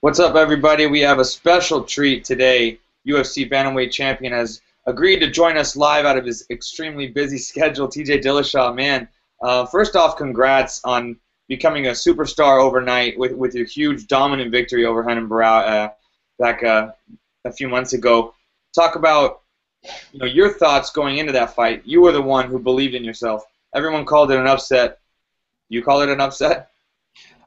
What's up, everybody? We have a special treat today. UFC Bantamweight Champion has agreed to join us live out of his extremely busy schedule. TJ Dillashaw, man. First off, congrats on becoming a superstar overnight with your huge dominant victory over Barao back a few months ago. Talk about your thoughts going into that fight. You were the one who believed in yourself. Everyone called it an upset. You call it an upset?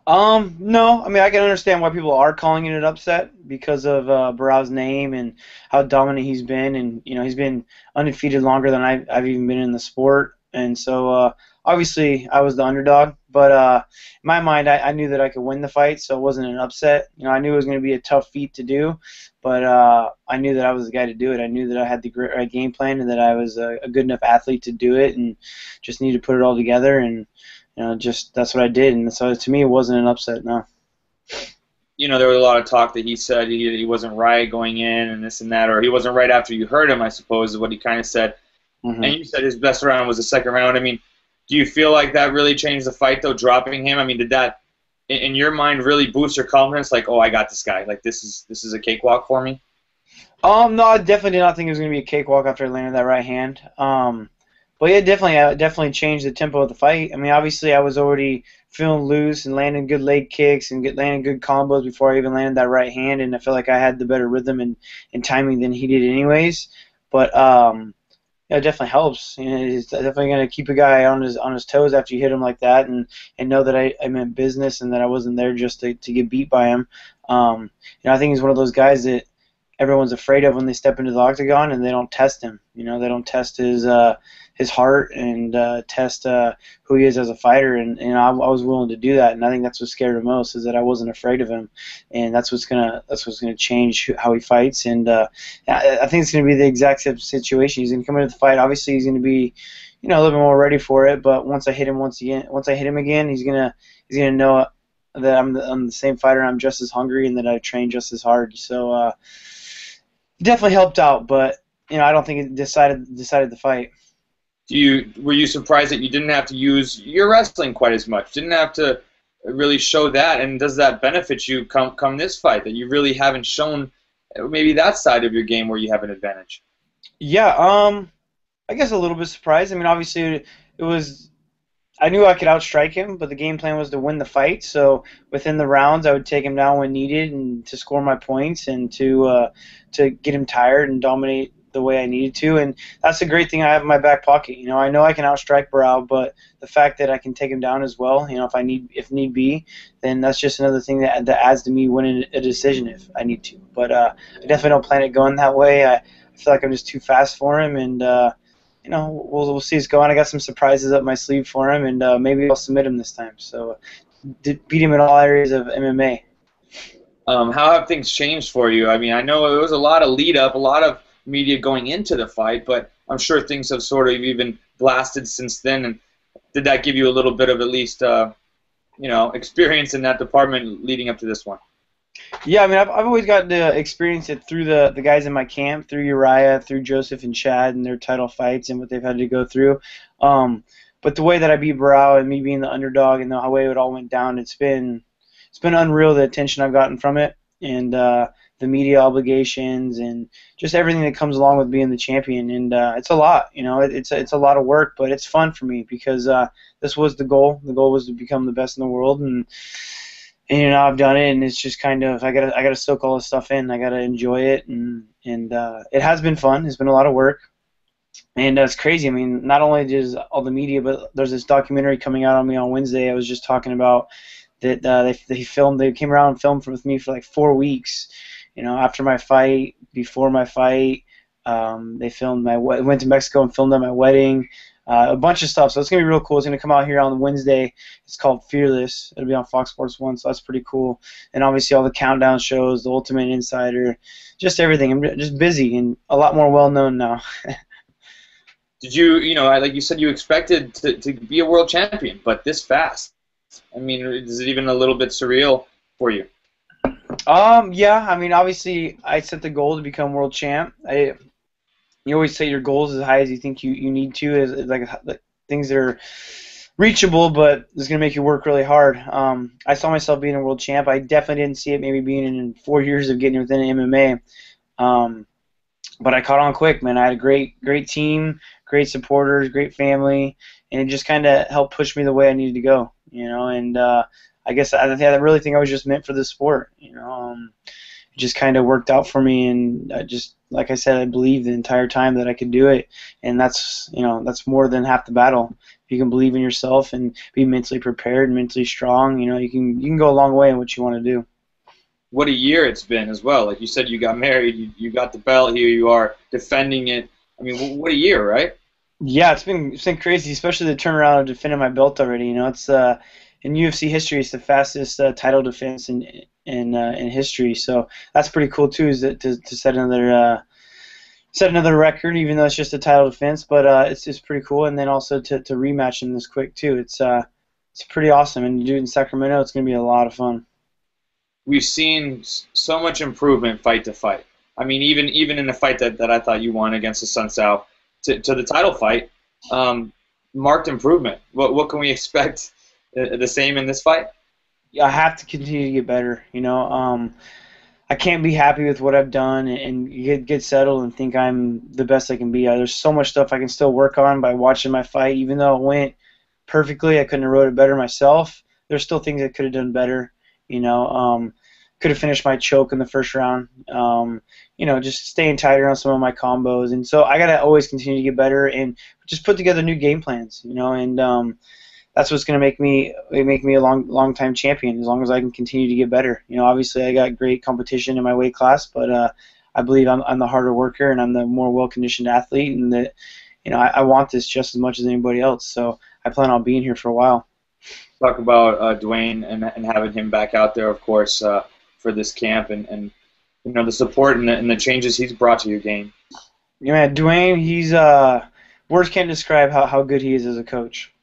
No. I mean, I can understand why people are calling it an upset because of Barao's name and how dominant he's been, and he's been undefeated longer than I've even been in the sport, and so obviously I was the underdog. But in my mind, I knew that I could win the fight, so it wasn't an upset. I knew it was going to be a tough feat to do, but I knew that I was the guy to do it. I knew that I had the right game plan and that I was a good enough athlete to do it, and just needed to put it all together and. Just that's what I did, and so to me it wasn't an upset. No. There was a lot of talk that he said he wasn't right going in and this and that, or he wasn't right after you hurt him, I suppose, is what he kind of said. Mm-hmm. And you said his best round was the second round. I mean, do you feel like that really changed the fight, though, dropping him? I mean, did that, in your mind, really boost your confidence? Like, oh, I got this guy. Like, this is a cakewalk for me? No, I definitely did not think it was going to be a cakewalk after I landed that right hand. But yeah, definitely changed the tempo of the fight. I mean, obviously, I was already feeling loose and landing good leg kicks and landing good combos before I even landed that right hand, and I felt like I had the better rhythm and timing than he did, anyways. But yeah, it definitely helps. It's definitely going to keep a guy on his toes after you hit him like that, and know that I meant business and that I wasn't there just to get beat by him. I think he's one of those guys that everyone's afraid of when they step into the octagon, and they don't test him. They don't test his heart and test who he is as a fighter, and I was willing to do that, and I think that's what scared him most, is that I wasn't afraid of him, and that's what's gonna change how he fights, and I think it's gonna be the exact same situation. He's gonna come into the fight. Obviously, he's gonna be a little bit more ready for it, but once I hit him again, he's gonna know that I'm the same fighter. I'm just as hungry, and that I train just as hard. So it definitely helped out, but I don't think it decided the fight. Were you surprised that you didn't have to use your wrestling quite as much? Didn't have to really show that, and does that benefit you come this fight, that you really haven't shown maybe that side of your game where you have an advantage? Yeah, I guess a little bit surprised. I mean, obviously it was. I knew I could outstrike him, but the game plan was to win the fight. So within the rounds, I would take him down when needed and to score my points and to get him tired and dominate the way I needed to. And that's a great thing I have in my back pocket. I know I can outstrike Barao, but the fact that I can take him down as well, if need be, then that's just another thing that adds to me winning a decision if I need to. But I definitely don't plan it going that way. I feel like I'm just too fast for him, and we'll see. It's going. I got some surprises up my sleeve for him, and maybe I'll submit him this time. So beat him in all areas of MMA. How have things changed for you? I mean, I know it was a lot of lead up, a lot of media going into the fight, but I'm sure things have sort of even blasted since then. And did that give you a little bit of at least, experience in that department leading up to this one? Yeah, I mean, I've always gotten to experience it through the guys in my camp, through Uriah, through Joseph and Chad and their title fights and what they've had to go through. But the way that I beat Barao and me being the underdog and the way it all went down, it's been unreal, the attention I've gotten from it, and the media obligations and just everything that comes along with being the champion. And it's a lot, it's a lot of work, but it's fun for me because this was the goal. The goal was to become the best in the world, and I've done it, and it's just kind of I gotta soak all this stuff in. I gotta enjoy it, and it has been fun. It's been a lot of work, and it's crazy. I mean, not only does all the media, but there's this documentary coming out on me on Wednesday. I was just talking about that they came around and filmed with me for like 4 weeks. After my fight, before my fight, they filmed went to Mexico and filmed at my wedding. A bunch of stuff, so it's going to be real cool. It's going to come out here on Wednesday. It's called Fearless. It'll be on Fox Sports 1, so that's pretty cool. And obviously all the countdown shows, the Ultimate Insider, just everything. I'm just busy and a lot more well-known now. Did you, like you said, you expected to be a world champion, but this fast? I mean, is it even a little bit surreal for you? Yeah, I mean, obviously I set the goal to become world champ. You always set your goals as high as you think you need to, as like things that are reachable, but it's going to make you work really hard. I saw myself being a world champ. I definitely didn't see it maybe being in 4 years of getting within MMA. But I caught on quick, man. I had a great team, great supporters, great family, and it just kind of helped push me the way I needed to go, And I guess I really think I was just meant for this sport, It just kind of worked out for me, and just like I said, I believed the entire time that I could do it, and that's more than half the battle. If you can believe in yourself and be mentally prepared, and mentally strong, you can go a long way in what you want to do. What a year it's been as well. Like you said, you got married, you got the belt, here you are defending it. I mean, what a year, right? Yeah, it's been crazy, especially the turnaround of defending my belt already. It's in UFC history, it's the fastest title defense in history. So that's pretty cool too, is that to set another record, even though it's just a title defense. But it's just pretty cool, and then also to rematch him this quick too. It's pretty awesome, and to do it in Sacramento, it's gonna be a lot of fun. We've seen so much improvement fight to fight. I mean, even in the fight that I thought you won against the Sun Sao to the title fight, marked improvement. What can we expect the same in this fight? I have to continue to get better. I can't be happy with what I've done and get settled and think I'm the best I can be. There's so much stuff I can still work on by watching my fight. Even though it went perfectly, I couldn't have wrote it better myself. There's still things I could have done better. Could have finished my choke in the first round. Just staying tighter on some of my combos. And so I got to always continue to get better and just put together new game plans, and that's what's going to make me a long time champion as long as I can continue to get better. Obviously I got great competition in my weight class, but I believe I'm the harder worker and I'm the more well-conditioned athlete, and that I want this just as much as anybody else. So I plan on being here for a while. Talk about Dwayne and having him back out there, of course, for this camp and the support and the changes he's brought to your game. Yeah, man, Dwayne, he's words can't describe how good he is as a coach.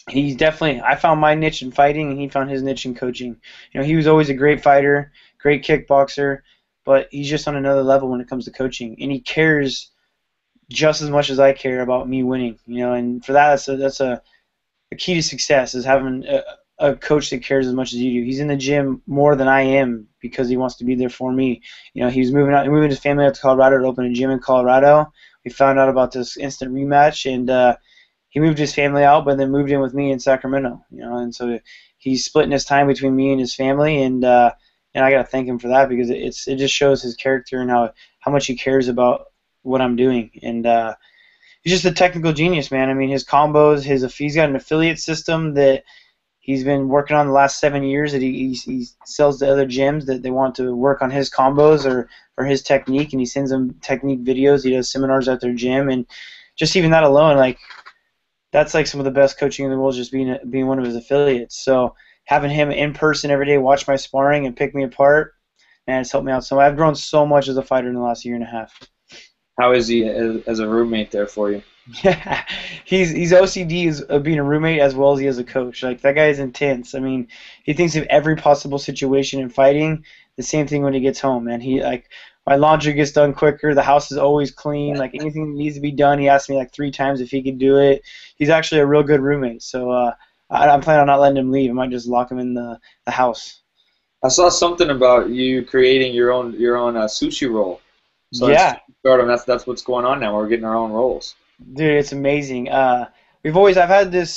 He's definitely, I found my niche in fighting, and he found his niche in coaching. He was always a great fighter, great kickboxer, but he's just on another level when it comes to coaching, and he cares just as much as I care about me winning. And for that, that's a key to success, is having a coach that cares as much as you do. He's in the gym more than I am because he wants to be there for me. He's moving his family out to Colorado to open a gym in Colorado. We found out about this instant rematch, and he moved his family out, but then moved in with me in Sacramento. And so he's splitting his time between me and his family, and I got to thank him for that, because it just shows his character and how much he cares about what I'm doing. And he's just a technical genius, man. I mean, his combos, he's got an affiliate system that he's been working on the last 7 years, that he sells to other gyms that they want to work on his combos or his technique, and he sends them technique videos. He does seminars at their gym, and just even that alone, like, that's like some of the best coaching in the world, just being one of his affiliates. So having him in person every day, watch my sparring and pick me apart, man, it's helped me out so much. I've grown so much as a fighter in the last year and a half. How is he as a roommate there for you? Yeah, he's OCD as being a roommate as well as he is a coach. Like, that guy is intense. I mean, he thinks of every possible situation in fighting. The same thing when he gets home, man. My laundry gets done quicker. The house is always clean. Like, anything that needs to be done, he asked me like 3 times if he could do it. He's actually a real good roommate. So I'm planning on not letting him leave. I might just lock him in the house. I saw something about you creating your own sushi roll. So yeah, that's what's going on now. We're getting our own rolls. Dude, it's amazing. I've had this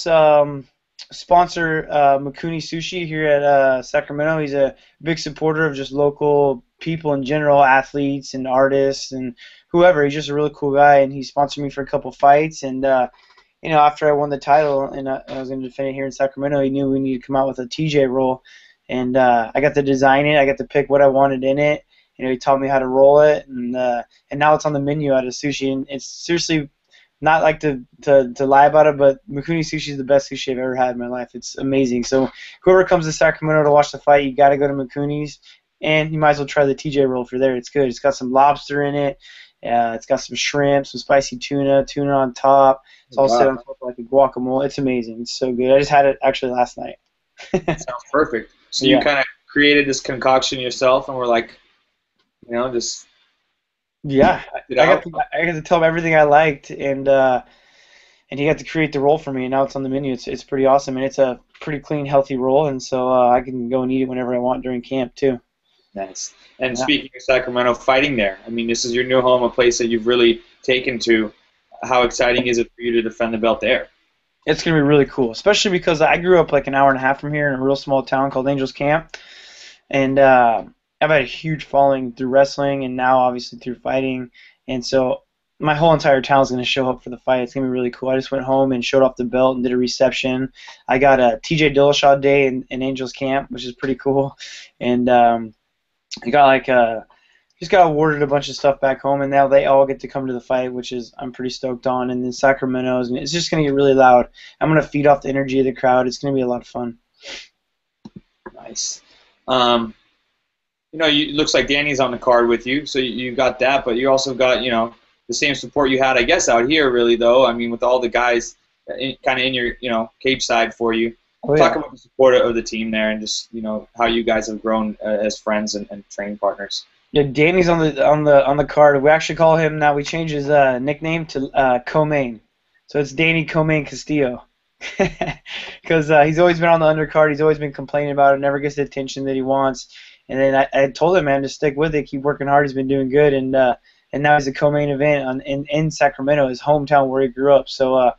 sponsor, Mikuni Sushi, here at Sacramento. He's a big supporter of just local people in general, athletes and artists and whoever. He's just a really cool guy, and he sponsored me for a couple fights. And after I won the title and I was going to defend it here in Sacramento, he knew we needed to come out with a TJ roll, and I got to design it. I got to pick what I wanted in it. He taught me how to roll it, and now it's on the menu at a sushi, and it's seriously, not like to lie about it, but Mikuni Sushi is the best sushi I've ever had in my life. It's amazing. So whoever comes to Sacramento to watch the fight, you got to go to Mikuni's, and you might as well try the TJ roll if you're there. It's good. It's got some lobster in it. It's got some shrimp, some spicy tuna on top. It's all set on top like a guacamole. It's amazing. It's so good. I just had it actually last night. Sounds perfect. So you kind of created this concoction yourself, and we're like, just... Yeah, I got to tell him everything I liked, and and he got to create the roll for me, and now it's on the menu. It's pretty awesome, and it's a pretty clean, healthy roll, and so I can go and eat it whenever I want during camp too. Nice. And Yeah. speaking of Sacramento, fighting there, I mean, this is your new home, a place that you've really taken to. How exciting is it for you to defend the belt there? It's gonna be really cool, especially because I grew up like an hour and a half from here in a real small town called Angels Camp, and I've had a huge following through wrestling, and now obviously through fighting, and so my whole entire town is gonna show up for the fight. It's gonna be really cool. I just went home and showed off the belt and did a reception. I got a TJ Dillashaw day in Angels Camp, which is pretty cool, and I got like just got awarded a bunch of stuff back home, and now they all get to come to the fight, which is I'm pretty stoked on. And then Sacramento's, and it's just gonna get really loud. I'm gonna feed off the energy of the crowd. It's gonna be a lot of fun. Nice. It looks like Danny's on the card with you, so you got that, but you also got, the same support you had, I guess, out here, really, though. I mean, with all the guys kind of in your, cage side for you. Oh, Talk yeah. about the support of the team there, and just, how you guys have grown as friends and training partners. Yeah, Danny's on the card. We actually call him now. We changed his nickname to Co-Main, so it's Danny Co-Main Castillo, because he's always been on the undercard. He's always been complaining about it. Never gets the attention that he wants. And then I told him, man, to stick with it, keep working hard. He's been doing good, and now he's a co-main event in Sacramento, his hometown where he grew up. So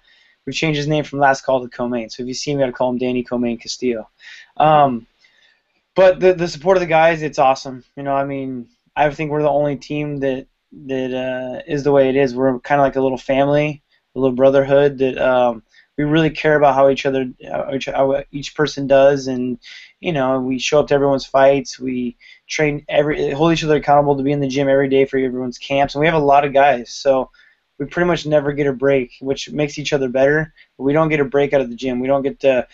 we've changed his name from Last Call to Co-Main. So if you see him, you got to call him Danny Co-Main Castillo. But the support of the guys, it's awesome. I mean, I think we're the only team that is the way it is. We're kind of like a little family, a little brotherhood that we really care about how how each person does, and we show up to everyone's fights. We hold each other accountable to be in the gym every day for everyone's camps, and we have a lot of guys, so we pretty much never get a break, which makes each other better. But we don't get a break out of the gym. We don't get to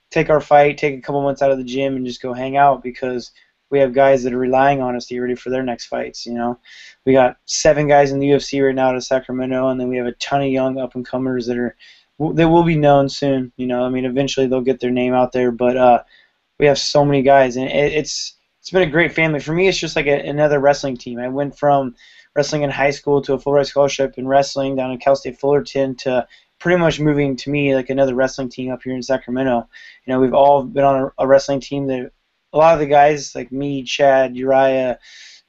take our fight, take a couple months out of the gym, and just go hang out because we have guys that are relying on us to get ready for their next fights. We got 7 guys in the UFC right now out of Sacramento, and then we have a ton of young up-and-comers that will be known soon. I mean, eventually they'll get their name out there, but we have so many guys, and it's been a great family. For me, it's just like another wrestling team. I went from wrestling in high school to a full ride scholarship in wrestling down in Cal State Fullerton to pretty much moving to me like another wrestling team up here in Sacramento. We've all been on a wrestling team that a lot of the guys like me, Chad, Uriah,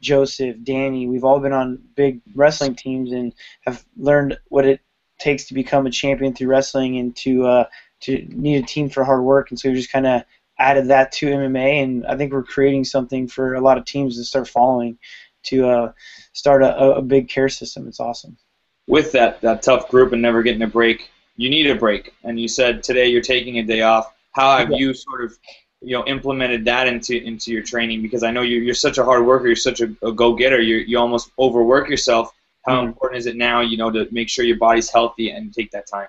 Joseph, Danny, we've all been on big wrestling teams and have learned what it takes to become a champion through wrestling and to need a team for hard work. And so we just kind of added that to MMA, and I think we're creating something for a lot of teams to start following, to start a big care system. It's awesome. With that tough group and never getting a break, you need a break. And you said today you're taking a day off. How have you sort of implemented that into your training? Because I know you're such a hard worker, you're such a go-getter, you almost overwork yourself. How important is it now, to make sure your body's healthy and take that time?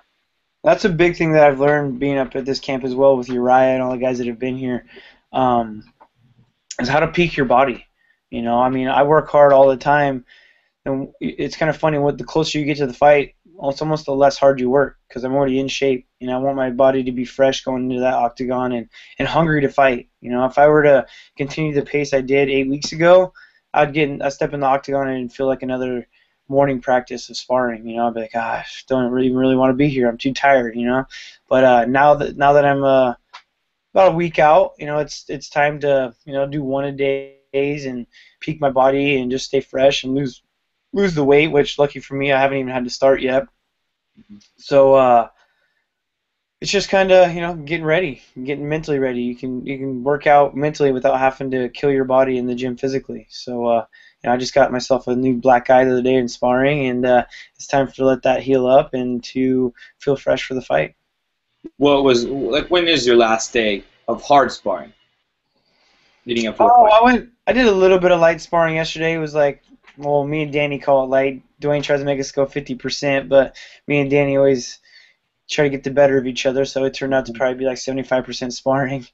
That's a big thing that I've learned being up at this camp as well with Uriah and all the guys that have been here, is how to peak your body. I mean, I work hard all the time, and it's kind of funny, the closer you get to the fight, it's almost the less hard you work because I'm already in shape. I want my body to be fresh going into that octagon and hungry to fight. If I were to continue the pace I did 8 weeks ago, I'd step in the octagon and feel like another morning practice of sparring. I'd be like, gosh, don't really want to be here. I'm too tired. But now that I'm about a week out, it's time to do 1-a-days and peak my body and just stay fresh and lose the weight. Which, lucky for me, I haven't even had to start yet. So it's just kind of getting ready, getting mentally ready. You can work out mentally without having to kill your body in the gym physically. So I just got myself a new black eye the other day in sparring, and it's time to let that heal up and to feel fresh for the fight. Well, when is your last day of hard sparring? Leading up to the fight. I did a little bit of light sparring yesterday. It was like, well, me and Danny call it light. Dwayne tries to make us go 50%, but me and Danny always try to get the better of each other, so it turned out to probably be like 75% sparring.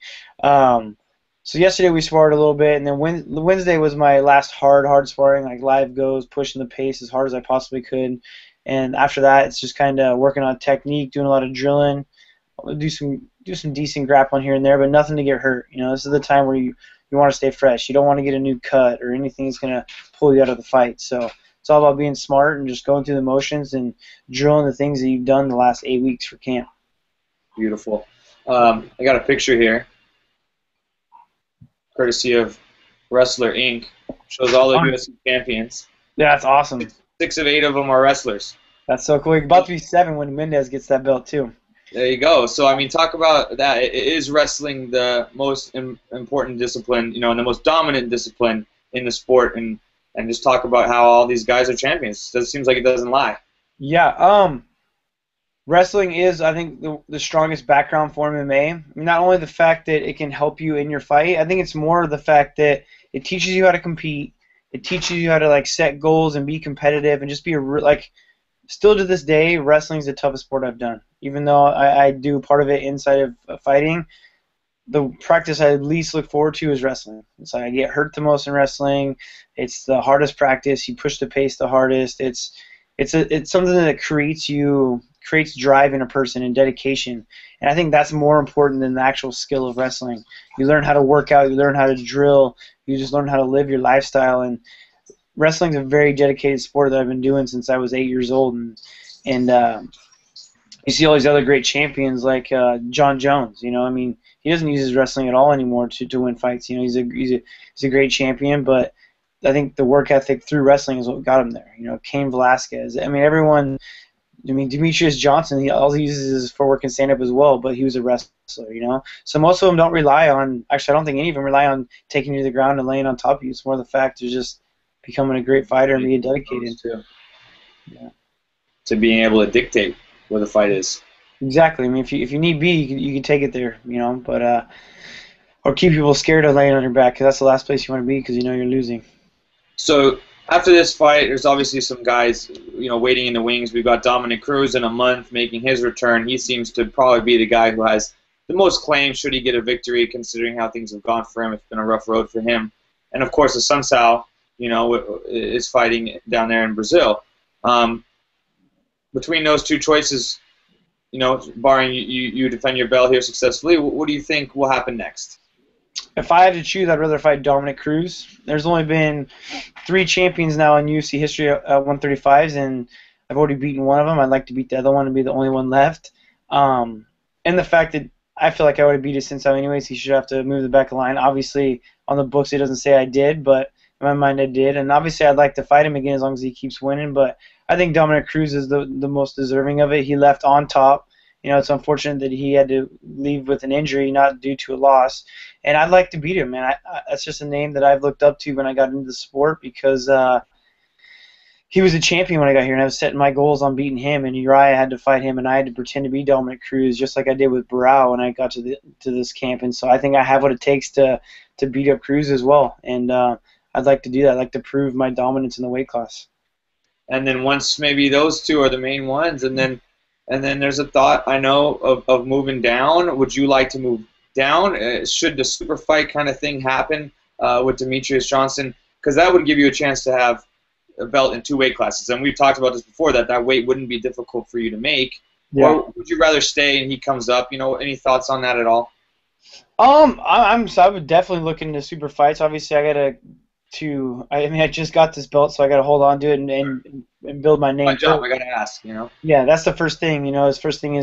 So yesterday we sparred a little bit, and then Wednesday was my last hard sparring, like live goes, pushing the pace as hard as I possibly could. And after that, it's just kind of working on technique, doing a lot of drilling, do some decent grappling here and there, but nothing to get hurt. This is the time where you want to stay fresh. You don't want to get a new cut or anything that's going to pull you out of the fight. So it's It's all about being smart and just going through the motions and drilling the things that you've done the last 8 weeks for camp. Beautiful. I got a picture here, courtesy of Wrestler Inc. Shows all the UFC champions. Yeah, that's awesome. 6 of 8 of them are wrestlers. That's so cool. You're about to be 7 when Mendez gets that belt too. There you go. So, I mean, talk about that. Is wrestling the most important discipline, and the most dominant discipline in the sport, and just talk about how all these guys are champions. It seems like it doesn't lie. Yeah. Wrestling is, I think, the strongest background for MMA. Not only the fact that it can help you in your fight, I think it's more the fact that it teaches you how to compete. It teaches you how to set goals and be competitive and just be still to this day, wrestling is the toughest sport I've done. Even though I do part of it inside of fighting, the practice I least look forward to is wrestling. It's I get hurt the most in wrestling. It's the hardest practice. You push the pace the hardest. It's something that creates drive in a person and dedication. And I think that's more important than the actual skill of wrestling. You learn how to work out. You learn how to drill. You just learn how to live your lifestyle. And wrestling's a very dedicated sport that I've been doing since I was 8 years old. And you see all these other great champions like John Jones. He doesn't use his wrestling at all anymore to win fights. He's a great champion, but I think the work ethic through wrestling is what got him there. Cain Velasquez. Demetrius Johnson, all he uses is footwork and stand-up as well, but he was a wrestler, So most of them don't rely on, actually I don't think any of them rely on taking you to the ground and laying on top of you. It's more the fact of just becoming a great fighter and being dedicated. Yeah. To being able to dictate where the fight is. Exactly. If you need be, you can take it there, but or keep people scared of laying on your back, because that's the last place you want to be because you're losing. So after this fight, there's obviously some guys, waiting in the wings. We've got Dominick Cruz in a month making his return. He seems to probably be the guy who has the most claim should he get a victory, considering how things have gone for him. It's been a rough road for him. And, of course, the Sunsao, is fighting down there in Brazil. Between those two choices, barring you defend your belt here successfully, what do you think will happen next? If I had to choose, I'd rather fight Dominick Cruz. There's only been 3 champions now in UFC history at 135s, and I've already beaten one of them. I'd like to beat the other one and be the only one left. And the fact that I feel like I would have beat a Sunsao anyways, he should have to move the back of the line. Obviously, on the books it doesn't say I did, but in my mind I did. And obviously I'd like to fight him again as long as he keeps winning, but I think Dominick Cruz is the most deserving of it. He left on top. It's unfortunate that he had to leave with an injury, not due to a loss. And I'd like to beat him, man. That's just a name that I've looked up to when I got into the sport because he was a champion when I got here, and I was setting my goals on beating him. And Uriah had to fight him, and I had to pretend to be Dominick Cruz, just like I did with Barao when I got to this camp. And so I think I have what it takes to beat up Cruz as well. And I'd like to do that. I'd like to prove my dominance in the weight class. And then once maybe those two are the main ones, and then there's a thought, I know, of moving down. Would you like to move down? Should the super fight kind of thing happen with Demetrius Johnson? Because that would give you a chance to have a belt in 2 weight classes. And we've talked about this before, that weight wouldn't be difficult for you to make. Yeah. Or would you rather stay and he comes up? Any thoughts on that at all? I would definitely look into super fights. Obviously, I just got this belt, so I got to hold on to it and build my name. My job, I got to ask, Yeah, that's the first thing, His first thing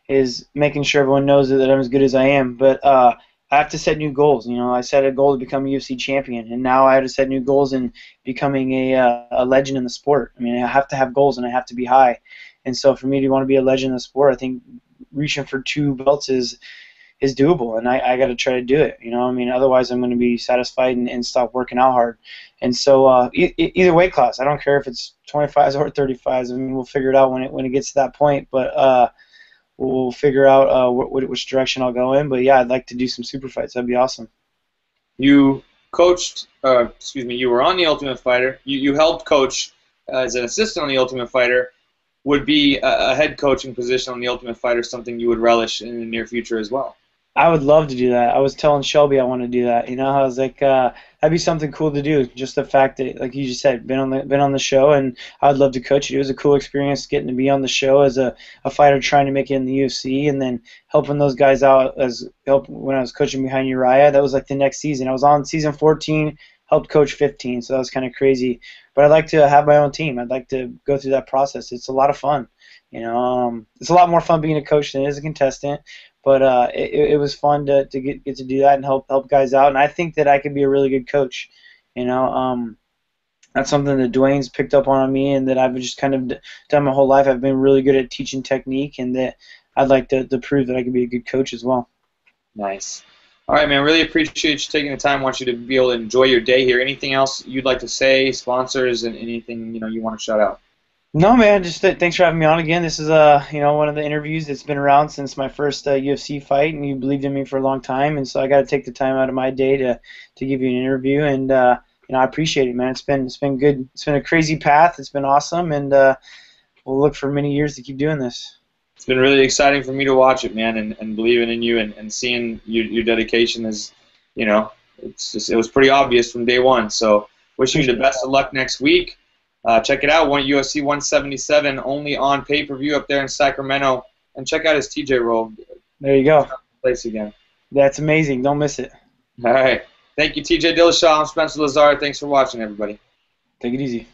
is making sure everyone knows that I'm as good as I am. But I have to set new goals. I set a goal to become a UFC champion, and now I have to set new goals in becoming a legend in the sport. I have to have goals, and I have to be high. And so for me to want to be a legend in the sport, I think reaching for 2 belts is doable, and I got to try to do it. Otherwise I'm going to be satisfied and stop working out hard. And so either weight class, I don't care if it's 25s or 35s. We'll figure it out when it gets to that point. But we'll figure out which direction I'll go in. But yeah, I'd like to do some super fights. That'd be awesome. You coached, you were on The Ultimate Fighter. You helped coach as an assistant on The Ultimate Fighter. Would be a head coaching position on The Ultimate Fighter something you would relish in the near future as well? I would love to do that. I was telling Shelby I want to do that. I was like, that'd be something cool to do. Just the fact that, like you just said, been on the show, and I'd love to coach it. It was a cool experience getting to be on the show as a fighter trying to make it in the UFC, and then helping those guys out when I was coaching behind Uriah. That was like the next season. I was on season 14, helped coach 15, so that was kind of crazy. but I'd like to have my own team. I'd like to go through that process. It's a lot of fun. It's a lot more fun being a coach than it is a contestant. But it was fun to get to do that and help guys out. And I think that I could be a really good coach. That's something that Dwayne's picked up on me, and that I've just kind of done my whole life. I've been really good at teaching technique, and that I'd like to prove that I can be a good coach as well. Nice. All right, man. Really appreciate you taking the time. I want you to be able to enjoy your day here. Anything else you'd like to say, sponsors, and anything you want to shout out? No, man. Just thanks for having me on again. This is one of the interviews that's been around since my first UFC fight, and you believed in me for a long time, and so I got to take the time out of my day to give you an interview, and I appreciate it, man. It's been good. It's been a crazy path. It's been awesome, and we'll look for many years to keep doing this. It's been really exciting for me to watch it, man, and believing in you and seeing your dedication is, it was pretty obvious from day one. So wishing you the best of luck next week. Check it out, UFC 177, only on pay-per-view up there in Sacramento. And check out his TJ roll. There you go. Place again. That's amazing. Don't miss it. All right. Thank you, TJ Dillashaw. I'm Spencer Lazar. Thanks for watching, everybody. Take it easy.